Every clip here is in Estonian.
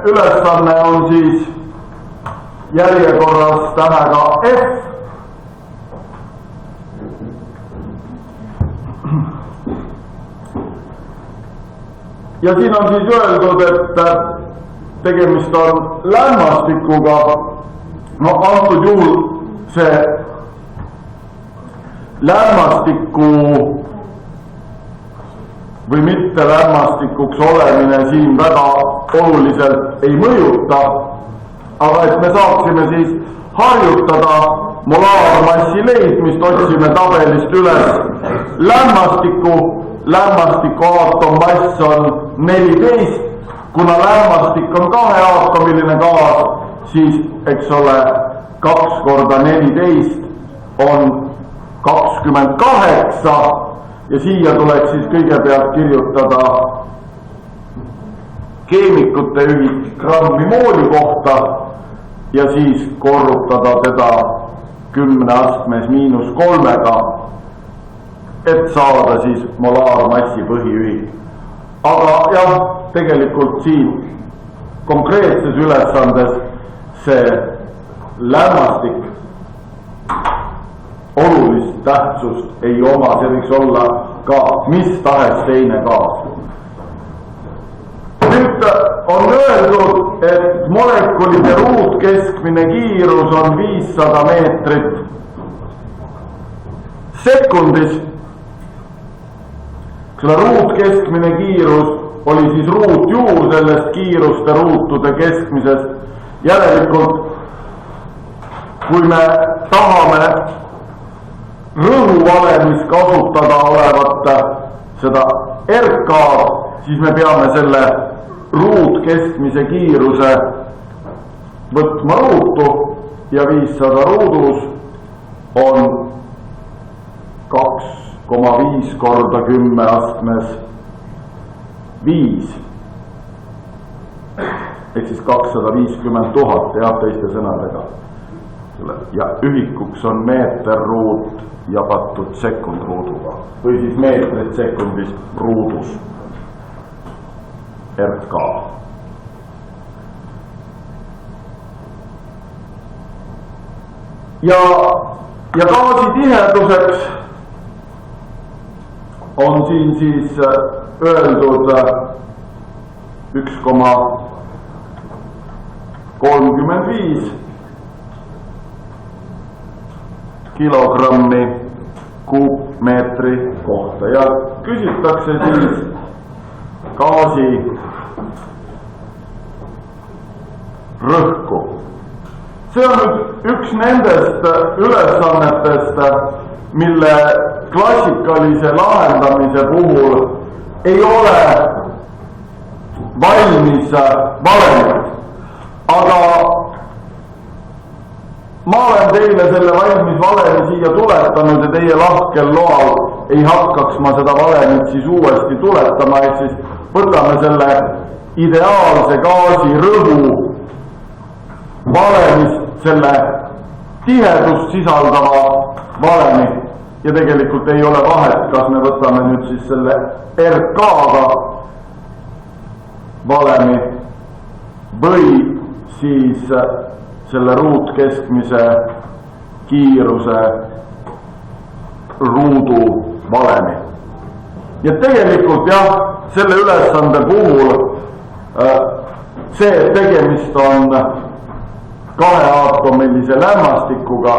ülesanne on siis järjekorras tähega F. Ja siin on siis öeldud, et tegemist on lämmastikuga. No antud juhul see lämmastiku või mitte lämmastikuks olemine siin väga oluliselt ei mõjuta, aga et me saaksime siis harjutada molaarmassi leidmist, otsime tabelist üles lämmastiku aatommass on 14, kuna lämmastik on kaheaatomiline gaas, siis eks ole 2 korda 14 on 28 ja siia tuleks siis kõigepealt kirjutada keemikute ühik grammi mooli kohta ja siis korrutada teda 10 astmes -3-ga, et saada siis molaarmassi põhiühik. Aga jah, tegelikult siin konkreetses ülesandes see lämmastik olulist tähtsust ei oma, see võiks olla ka mis tahes teine gaas. Nüüd on öeldud, et molekulide ruutkeskmine kiirus on 500 meetrit sekundis. Selle ruutkeskmine kiirus oli siis ruutjuur sellest kiiruste ruutude keskmisest. Järelikult, kui me tahame rõhuvalemis kasutada olevat seda RK, siis me peame selle ruutkeskmise kiiruse võtma ruutu ja 500 ruudus on 2,5 korda 10 astmes 5 ehk siis 250 000 jah, teiste sõnadega. Ja ühikuks on meeterruut jagatud sekundruuduga või siis meetrit sekundist ruudus RK. Ja gaasi tiheduseks on siin siis öeldud 1,35 kilogrammi kuupmeetri kohta ja küsitakse siis gaasi rõhku. See on nüüd üks nendest ülesannetest, mille klassikalise lahendamise puhul ei ole valmis valemit, aga ma olen teile selle valmis valemi siia tuletanud ja teie lahkel loal ei hakkaks ma seda valemit siis uuesti tuletama, ehk siis võtame selle ideaalse gaasi rõhu valemist selle tihedust sisaldava valemi ja tegelikult ei ole vahet, kas me võtame nüüd siis selle RK-ga valemi või siis selle ruutkeskmise kiiruse ruudu valemi. Ja tegelikult jah, selle ülesande puhul see tegemist on kaheaatomilise lämmastikuga,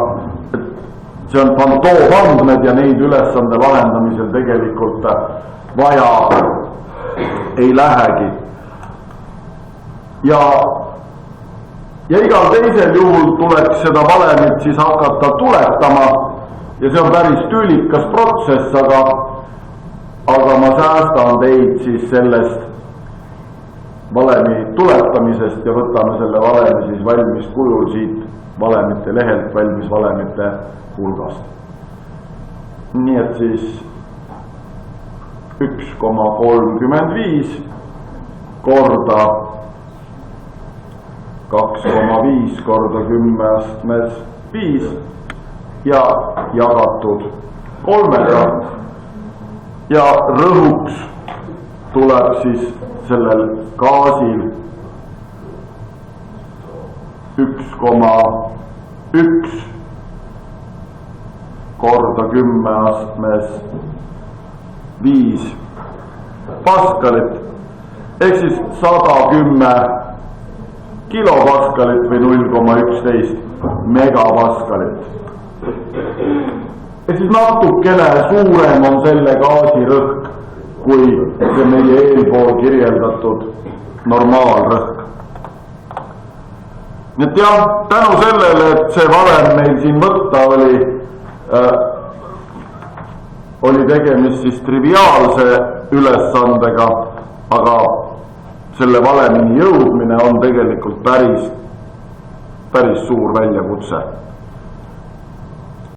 see on fantoomandmed ja neid ülesande lahendamisel tegelikult vaja ei lähegi. Ja igal teisel juhul tuleks seda valemit siis hakata tuletama ja see on päris tüülikas protsess, aga ma säästan teid siis sellest valemi tuletamisest ja võtame selle valemi siis valmis kujul siit valemite lehelt valmis valemite hulgast. Nii et siis 1,35 korda 2,5 korda 10 astmes 5 ja jagatud 3-ga ja rõhuks tuleb siis sellel gaasil 1,1 korda 10 astmes 5 paskalit ehk siis 110 kilopaskalit või 0,11 megapaskalit. Ehk siis natukene suurem on selle gaasi rõhk kui see meie eelpool kirjeldatud normaalrõhk. Nii et jah, tänu sellele, et see valem meil siin võtta oli tegemist siis triviaalse ülesandega, aga selle valemini jõudmine on tegelikult päris suur väljakutse.